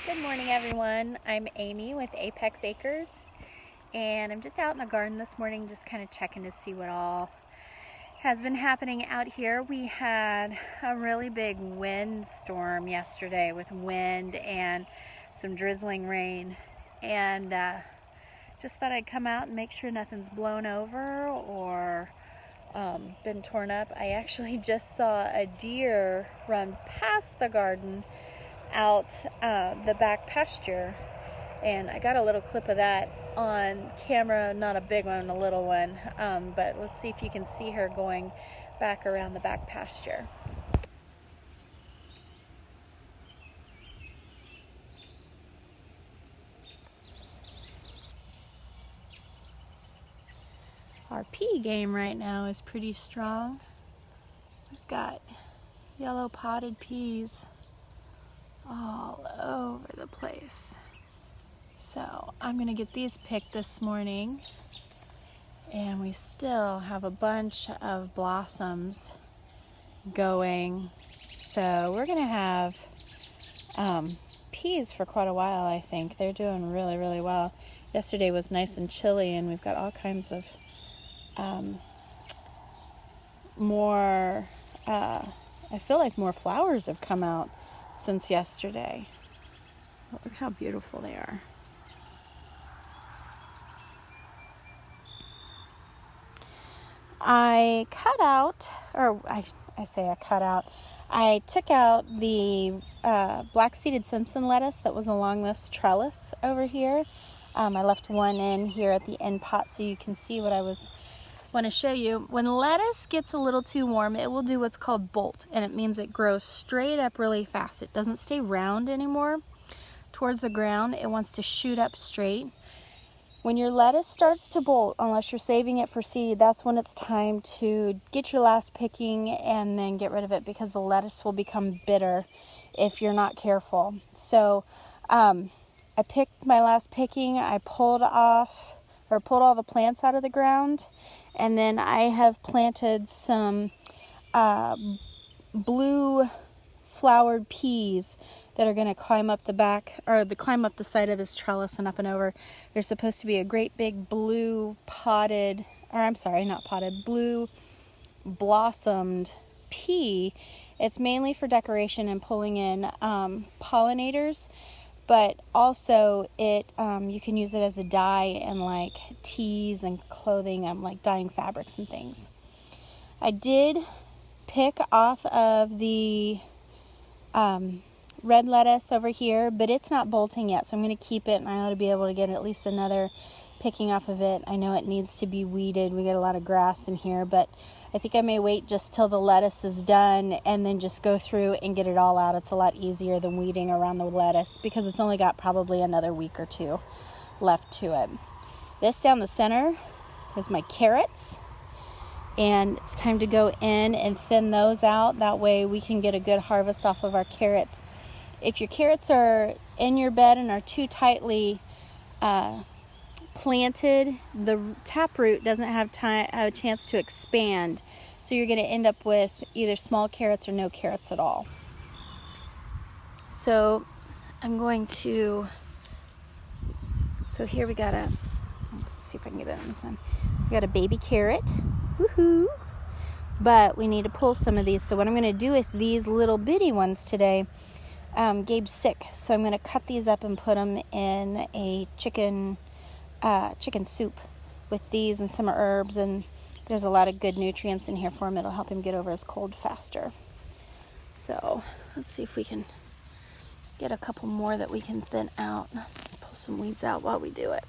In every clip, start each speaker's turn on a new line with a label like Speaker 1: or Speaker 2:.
Speaker 1: Good morning, everyone. I'm Amy with Apex Acres, and I'm just out in the garden this morning, just kind of checking to see what all has been happening out here. We had a really big windstorm yesterday with wind and some drizzling rain, and just thought I'd come out and make sure nothing's blown over or been torn up. I actually just saw a deer run past the garden out the back pasture, and I got a little clip of that on camera, not a big one, a little one, but let's see if you can see her going back around the back pasture. Our pea game right now is pretty strong. We've got yellow potted peas all over the place. So I'm gonna get these picked this morning, and we still have a bunch of blossoms going. So we're gonna have peas for quite a while, I think. They're doing really, really well. Yesterday was nice and chilly, and we've got all kinds of I feel like more flowers have come out since yesterday. Look how beautiful they are. I cut out, or I took out the black-seeded Simpson lettuce that was along this trellis over here. I left one in here at the end pot so you can see what I want to show you. When lettuce gets a little too warm, it will do what's called bolt, and it means it grows straight up really fast. It doesn't stay round anymore towards the ground. It wants to shoot up straight. When your lettuce starts to bolt, unless you're saving it for seed, that's when it's time to get your last picking and then get rid of it, because the lettuce will become bitter if you're not careful. So I picked my last picking. I pulled all the plants out of the ground, and then I have planted some blue flowered peas that are going to climb up the back, or climb up the side of this trellis and up and over. There's supposed to be a great big blue blue blossomed pea. It's mainly for decoration and pulling in pollinators, but also you can use it as a dye in like teas and clothing, like dyeing fabrics and things. I did pick off of the red lettuce over here, but it's not bolting yet, so I'm going to keep it, and I ought to be able to get at least another picking off of it. I know it needs to be weeded. We get a lot of grass in here, but I think I may wait just till the lettuce is done and then just go through and get it all out. It's a lot easier than weeding around the lettuce, because it's only got probably another week or two left to it. This down the center is my carrots, and it's time to go in and thin those out. That way we can get a good harvest off of our carrots. If your carrots are in your bed and are too tightly planted, the taproot doesn't have a chance to expand. So you're going to end up with either small carrots or no carrots at all. So here we got let's see if I can get it in the sun. We got a baby carrot. Woohoo! But we need to pull some of these. So what I'm going to do with these little bitty ones today, Gabe's sick, so I'm going to cut these up and put them in a chicken soup with these and some herbs, and there's a lot of good nutrients in here for him. It'll help him get over his cold faster. So let's see if we can get a couple more that we can thin out. Pull some weeds out while we do it.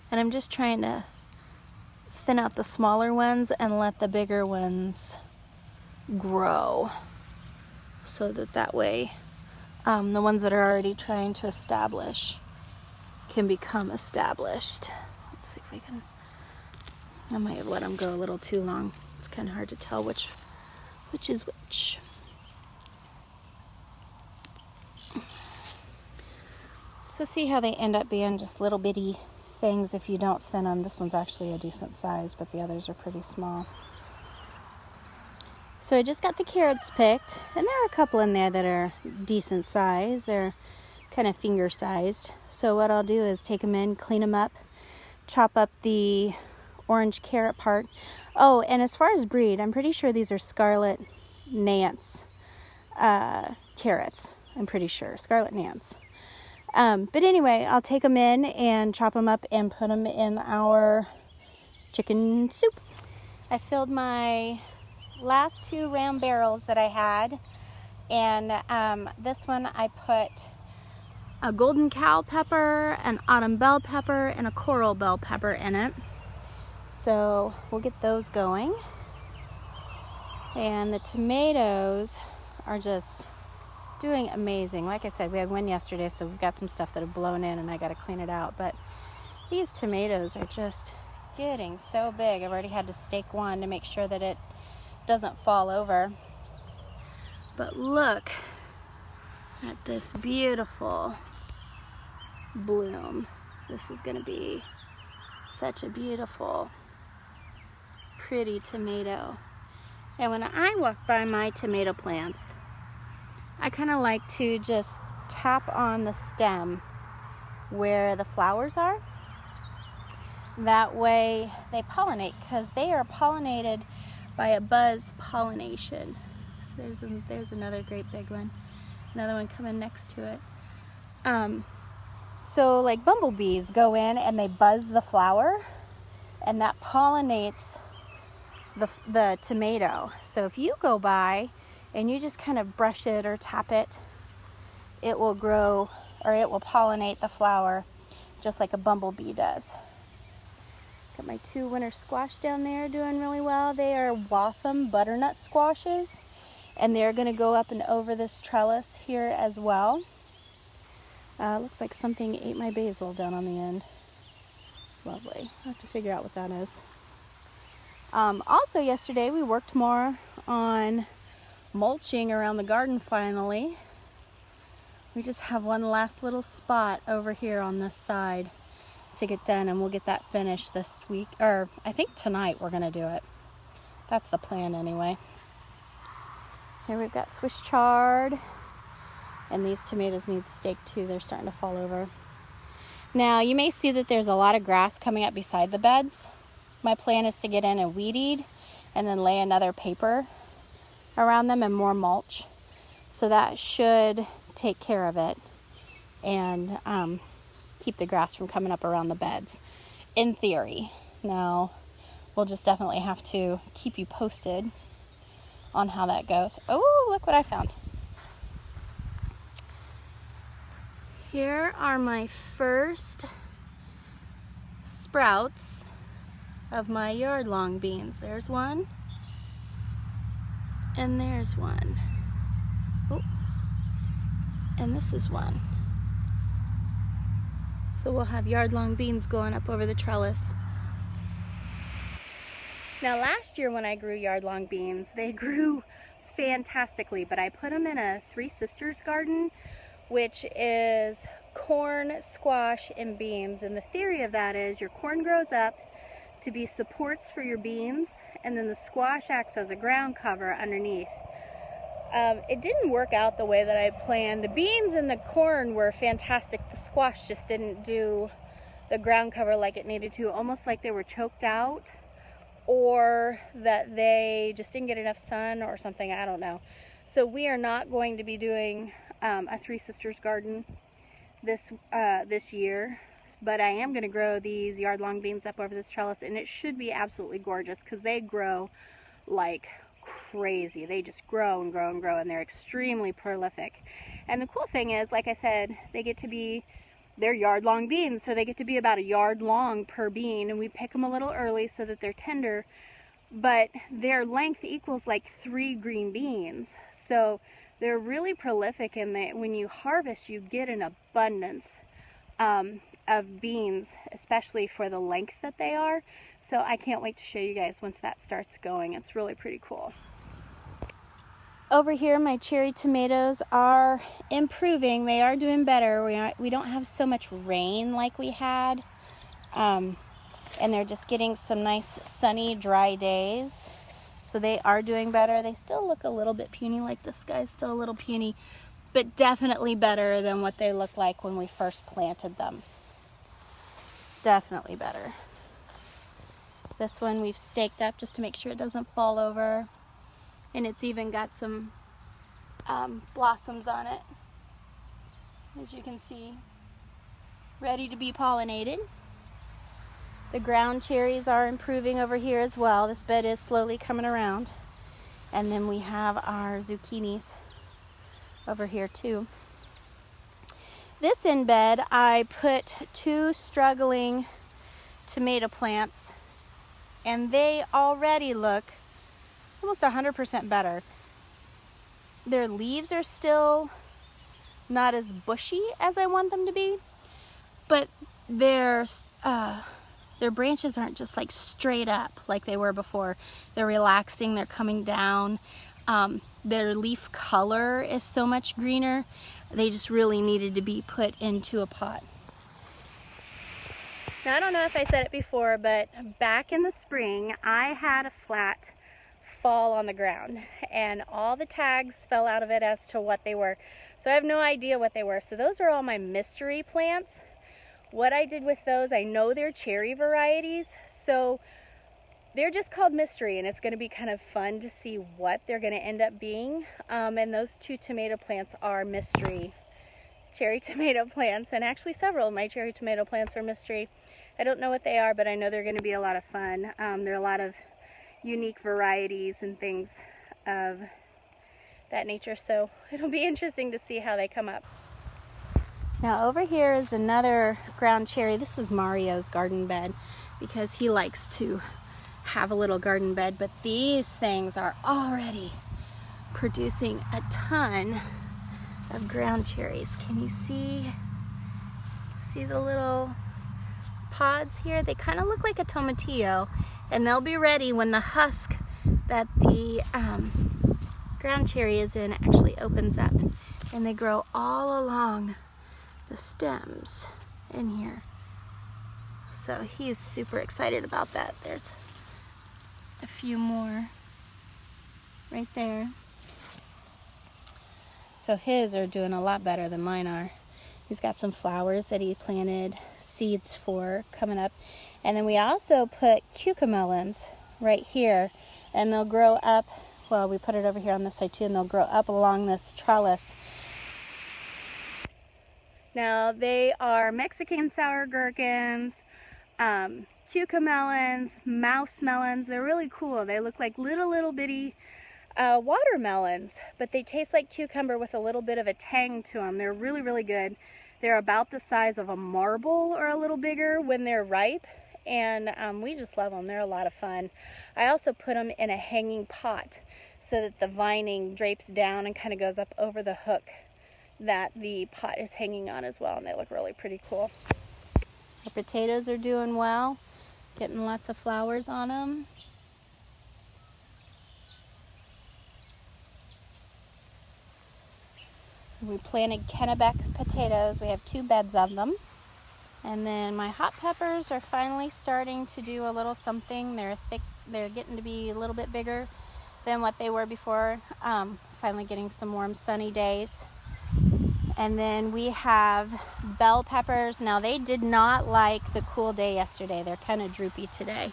Speaker 1: And I'm just trying to thin out the smaller ones and let the bigger ones grow, so that way the ones that are already trying to establish can become established. Let's see if we can. I might have let them go a little too long. It's kind of hard to tell which is which. So see how they end up being just little bitty things if you don't thin them. This one's actually a decent size, but the others are pretty small. So I just got the carrots picked, and there are a couple in there that are decent size. They're kind of finger sized. So what I'll do is take them in, clean them up, chop up the orange carrot part. Oh, and as far as breed, I'm pretty sure these are Scarlet Nance carrots. I'm pretty sure, Scarlet Nance. But anyway, I'll take them in and chop them up and put them in our chicken soup. I filled my last 2 round barrels that I had, and this one I put a golden cow pepper, an autumn bell pepper, and a coral bell pepper in it. So we'll get those going. And the tomatoes are just doing amazing. Like I said, we had one yesterday, so we've got some stuff that have blown in and I got to clean it out. But these tomatoes are just getting so big. I've already had to stake one to make sure that it doesn't fall over. But look at this beautiful bloom. This is going to be such a beautiful, pretty tomato. And when I walk by my tomato plants, I kind of like to just tap on the stem where the flowers are. That way they pollinate, because they are pollinated by a buzz pollination. So there's another great big one. Another one coming next to it. So like bumblebees go in and they buzz the flower, and that pollinates the tomato. So if you go by and you just kind of brush it or tap it, it will grow, or it will pollinate the flower just like a bumblebee does. Got my 2 winter squash down there doing really well. They are Waltham butternut squashes, and they're going to go up and over this trellis here as well. Looks like something ate my basil down on the end. Lovely. I'll have to figure out what that is. Also yesterday we worked more on mulching around the garden finally. We just have one last little spot over here on this side to get done, and we'll get that finished this week, or I think tonight we're going to do it. That's the plan anyway. Here we've got Swiss chard, and these tomatoes need stake too. They're starting to fall over. Now you may see that there's a lot of grass coming up beside the beds. My plan is to get in and weed eat and then lay another paper around them and more mulch. So that should take care of it and keep the grass from coming up around the beds, in theory. Now, we'll just definitely have to keep you posted on how that goes. Oh, look what I found. Here are my first sprouts of my yard long beans. There's one, and there's one. Oh, and this is one. So we'll have yard long beans going up over the trellis. Now last year when I grew yard long beans, they grew fantastically, but I put them in a Three Sisters garden, which is corn, squash, and beans. And the theory of that is your corn grows up to be supports for your beans, and then the squash acts as a ground cover underneath. It didn't work out the way that I planned. The beans and the corn were fantastic. The squash just didn't do the ground cover like it needed to, almost like they were choked out, or that they just didn't get enough sun or something, I don't know. So we are not going to be doing a Three Sisters garden this year, but I am going to grow these yard long beans up over this trellis, and it should be absolutely gorgeous because they grow like crazy. They just grow and grow and grow, and they're extremely prolific. And the cool thing is, like I said, they're yard long beans, so they get to be about a yard long per bean, and we pick them a little early so that they're tender, but their length equals like 3 green beans. So they're really prolific, and when you harvest, you get an abundance of beans, especially for the length that they are. So I can't wait to show you guys once that starts going. It's really pretty cool. Over here, my cherry tomatoes are improving. They are doing better. We don't have so much rain like we had. And they're just getting some nice sunny, dry days. so they are doing better. They still look a little bit puny, like this guy's still a little puny, but definitely better than what they looked like when we first planted them. Definitely better. This one we've staked up just to make sure it doesn't fall over, and it's even got some blossoms on it, as you can see, ready to be pollinated. The ground cherries are improving over here as well. This bed is slowly coming around. And then we have our zucchinis over here too. This in bed, I put 2 struggling tomato plants, and they already look almost 100% better. Their leaves are still not as bushy as I want them to be, but their branches aren't just like straight up like they were before. They're relaxing, they're coming down. Their leaf color is so much greener. They just really needed to be put into a pot. Now, I don't know if I said it before, but back in the spring, I had a flat fall on the ground, and all the tags fell out of it as to what they were. So I have no idea what they were. So those are all my mystery plants. What I did with those, I know they're cherry varieties, so they're just called mystery, and it's going to be kind of fun to see what they're going to end up being. And those 2 tomato plants are mystery cherry tomato plants, and actually several of my cherry tomato plants are mystery. I don't know what they are, but I know they're going to be a lot of fun. There are a lot of unique varieties and things of that nature, so it'll be interesting to see how they come up. Now over here is another ground cherry. This is Mario's garden bed because he likes to have a little garden bed, but these things are already producing a ton of ground cherries. Can you see the little pods here? They kind of look like a tomatillo, and they'll be ready when the husk that the ground cherry is in actually opens up, and they grow all along the stems in here. So he's super excited about that. There's a few more right there. So his are doing a lot better than mine are. He's got some flowers that he planted seeds for coming up. And then we also put cucamelons right here, and they'll grow up, well, we put it over here on this side too, and they'll grow up along this trellis. Now they are Mexican sour gherkins, cucamelons, mouse melons. They're really cool. They look like little bitty watermelons, but they taste like cucumber with a little bit of a tang to them. They're really good. They're about the size of a marble or a little bigger when they're ripe, and we just love them. They're a lot of fun. I also put them in a hanging pot so that the vining drapes down and kind of goes up over the hook that the pot is hanging on as well, and they look really pretty cool. Our potatoes are doing well, getting lots of flowers on them. We planted Kennebec potatoes. We have 2 beds of them. And then my hot peppers are finally starting to do a little something. They're thick. They're getting to be a little bit bigger than what they were before. Finally getting some warm sunny days. And then we have bell peppers. Now they did not like the cool day yesterday. They're kind of droopy today,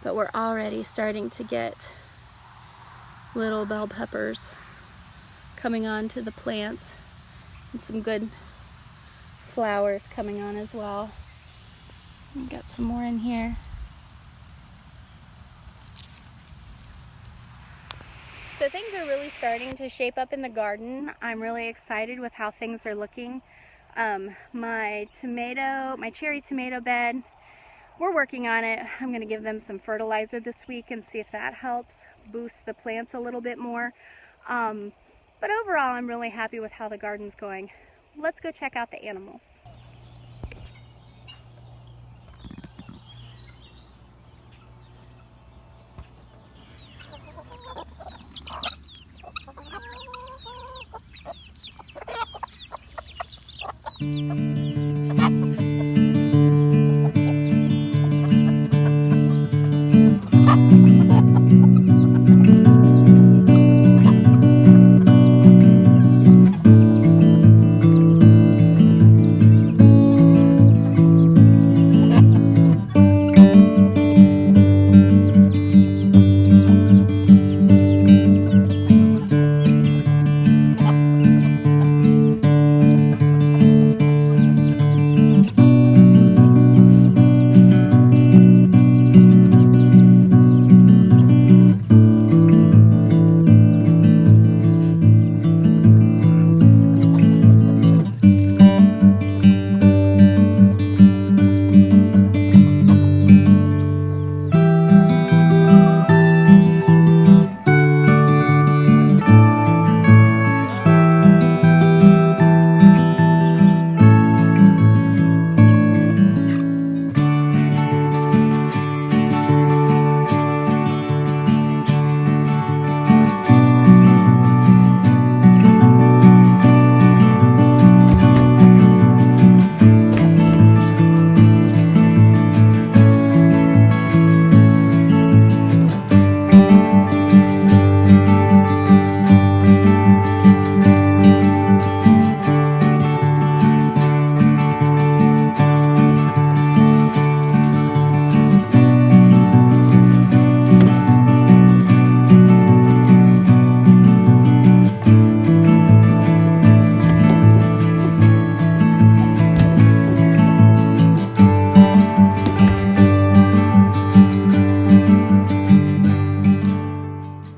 Speaker 1: but we're already starting to get little bell peppers coming onto the plants, and some good flowers coming on as well. We've got some more in here. So things are really starting to shape up in the garden. I'm really excited with how things are looking. My cherry tomato bed, we're working on it. I'm going to give them some fertilizer this week and see if that helps boost the plants a little bit more. But overall, I'm really happy with how the garden's going. Let's go check out the animals.